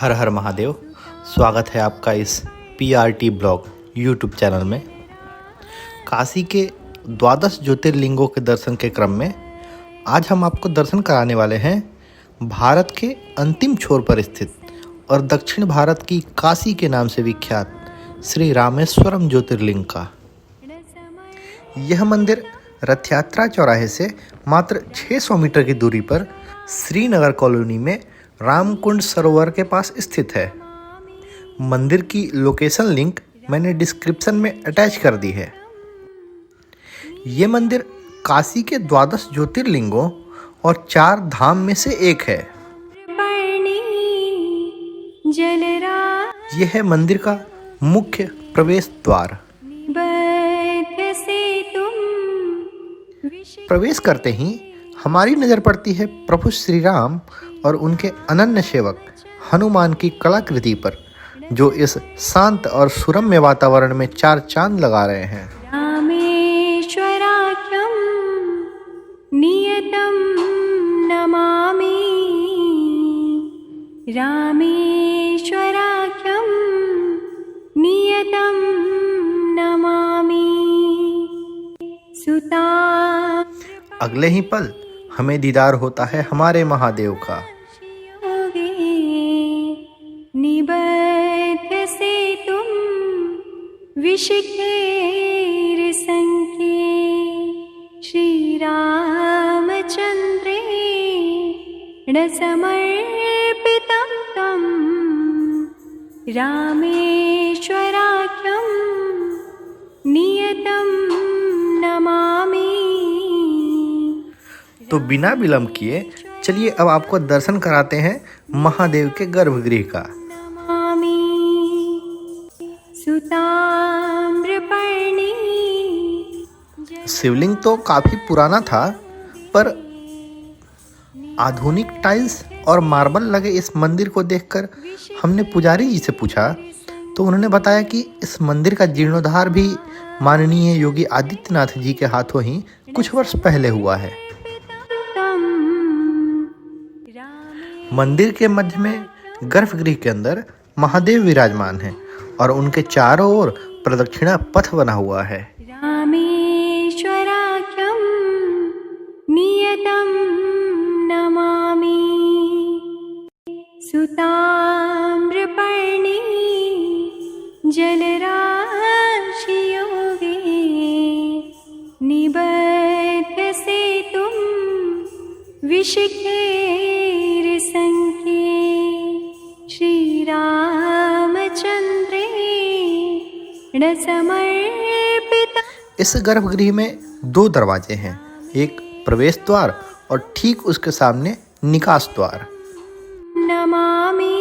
हर हर महादेव। स्वागत है आपका इस PRT ब्लॉग यूट्यूब चैनल में। काशी के द्वादश ज्योतिर्लिंगों के दर्शन के क्रम में आज हम आपको दर्शन कराने वाले हैं भारत के अंतिम छोर पर स्थित और दक्षिण भारत की काशी के नाम से विख्यात श्री रामेश्वरम ज्योतिर्लिंग का। यह मंदिर रथ यात्रा चौराहे से मात्र 600 मीटर की दूरी पर श्रीनगर कॉलोनी में रामकुंड सरोवर के पास स्थित है। मंदिर की लोकेशन लिंक मैंने डिस्क्रिप्शन में अटैच कर दी है। ये मंदिर काशी के द्वादश ज्योतिर्लिंगों और 4 धाम में से एक है। यह है मंदिर का मुख्य प्रवेश द्वार। प्रवेश करते ही हमारी नज़र पड़ती है प्रभु श्री राम और उनके अनन्य सेवक हनुमान की कलाकृति पर, जो इस शांत और सुरम्य वातावरण में 4 चांद लगा रहे हैं। रामेश्वराख्यं नियतं नमामि, रामेश्वराख्यं नियतं नमामि। सुता अगले ही पल हमें दीदार होता है हमारे महादेव का। निबध्य सेतुं विशिखेर्सङ्ख्ये श्रीरामचन्द्रेण समर्पितं तं रामेश्वराख्यं नियतं नमामि। तो बिना विलंब किए चलिए अब आपको दर्शन कराते हैं महादेव के गर्भगृह का। शिवलिंग तो काफी पुराना था, पर आधुनिक टाइल्स और मार्बल लगे इस मंदिर को देखकर हमने पुजारी जी से पूछा, तो उन्होंने बताया कि इस मंदिर का जीर्णोद्धार भी माननीय योगी आदित्यनाथ जी के हाथों ही कुछ वर्ष पहले हुआ है। मंदिर के मध्य में गर्भगृह के अंदर महादेव विराजमान हैं और उनके चारों ओर प्रदक्षिणा पथ बना हुआ है। रामेश्वराख्यं नियतं नमामि, सुताम्रपर्णी जलराशियोगे निबध्य सेतुं विशिखेर्सङ्ख्ये श्रीरामचन्द्रेण समर्पितं। इस गर्भगृह में 2 दरवाजे हैं, एक प्रवेश द्वार और ठीक उसके सामने निकास द्वार। नमामि,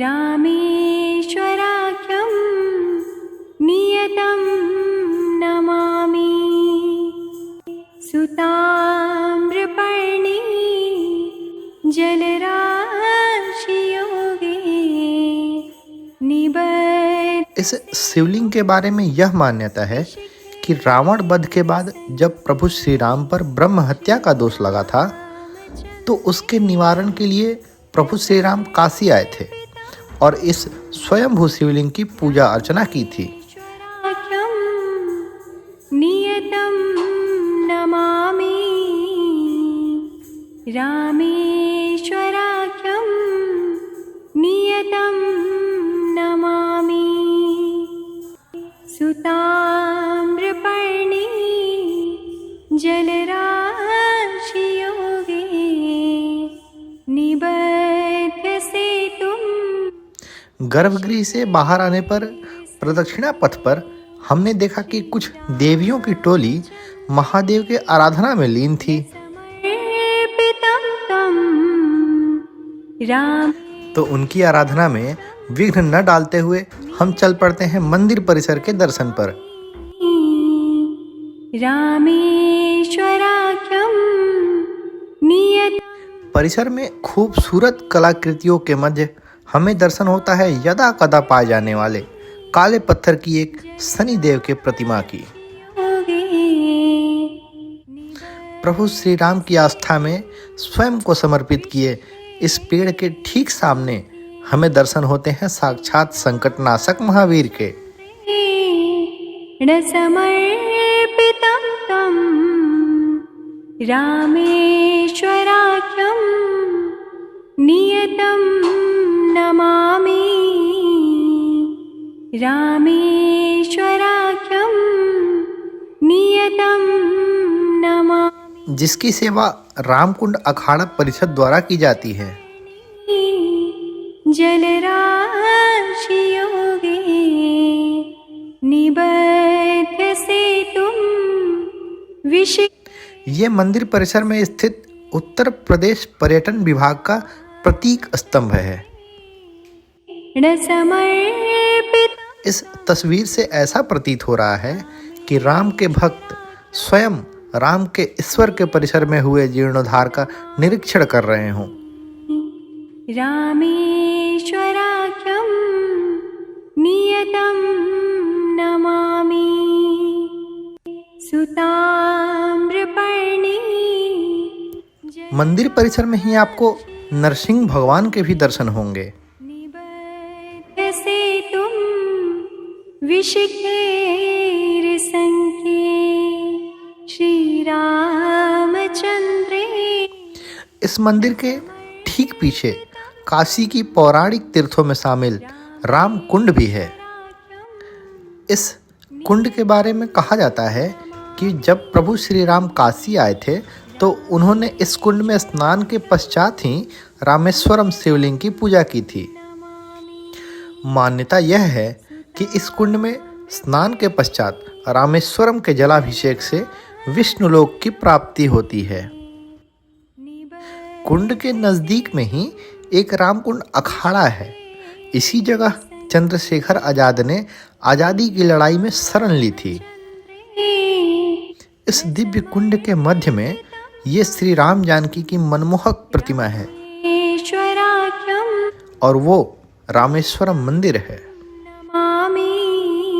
रामेश्वराख्यं नियतं नमामि, सुताम्रपर्णी जलराशियोगे निबध्य। इस शिवलिंग के बारे में यह मान्यता है कि रावण वध के बाद जब प्रभु श्री राम पर ब्रह्म हत्या का दोष लगा था, तो उसके निवारण के लिए प्रभु श्री राम काशी आए थे और इस स्वयंभू शिवलिंग की पूजा अर्चना की थी। नियतं नमामि, रामेश्वराख्यं नियतं नमामि, सुताम्रपर्णी जलराशियोगे निबध्य सेतुं। गर्भगृह से बाहर आने पर प्रदक्षिणा पथ पर हमने देखा कि कुछ देवियों की टोली महादेव के आराधना में लीन थी। तो उनकी आराधना में विघ्न न डालते हुए हम चल पड़ते हैं मंदिर परिसर के दर्शन पर। रामेश्वराख्यं नियत। परिसर में खूबसूरत कलाकृतियों के मध्य हमें दर्शन होता है यदा कदा पाए जाने वाले काले पत्थर की एक शनिदेव के प्रतिमा की। प्रभु श्री राम की आस्था में स्वयं को समर्पित किए इस पेड़ के ठीक सामने हमें दर्शन होते हैं साक्षात संकटनाशक महावीर के। समर्पितं तं रामेश्वराख्यं नियतं नमामि रामेश्वराख्यं नियतं नमामि, जिसकी सेवा रामकुंड अखाड़ा परिषद द्वारा की जाती है। जलराशि योगे निबध्य सेतुं विशिख। ये मंदिर परिसर में स्थित उत्तर प्रदेश पर्यटन विभाग का प्रतीक स्तंभ है। समर्पित इस तस्वीर से ऐसा प्रतीत हो रहा है कि राम के भक्त स्वयं राम के ईश्वर के परिसर में हुए जीर्णोद्धार का निरीक्षण कर रहे हों। रामेश्वराख्यं नियतं नमामि सुताम्रपर्णी। मंदिर परिसर में ही आपको नरसिंह भगवान के भी दर्शन होंगे। निबध्य सेतुं विशिखेर्सङ्ख्ये श्रीरामचन्द्रे। इस मंदिर के ठीक पीछे काशी की पौराणिक तीर्थों में शामिल राम कुंड भी है। इस कुंड के बारे में कहा जाता है कि जब प्रभु श्री राम काशी आए थे तो उन्होंने इस कुंड में स्नान के पश्चात ही रामेश्वरम शिवलिंग की पूजा की थी। मान्यता यह है कि इस कुंड में स्नान के पश्चात रामेश्वरम के जलाभिषेक से विष्णुलोक की प्राप्ति होती है। कुंड के नज़दीक में ही एक रामकुंड अखाड़ा है। इसी जगह चंद्रशेखर आजाद ने आज़ादी की लड़ाई में शरण ली थी। इस दिव्य कुंड के मध्य में ये श्री राम जानकी की मनमोहक प्रतिमा है और वो रामेश्वरम मंदिर है।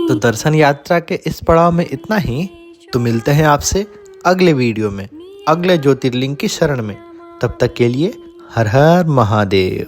तो दर्शन यात्रा के इस पड़ाव में इतना ही। तो मिलते हैं आपसे अगले वीडियो में अगले ज्योतिर्लिंग की शरण में। तब तक के लिए हर हर महादेव।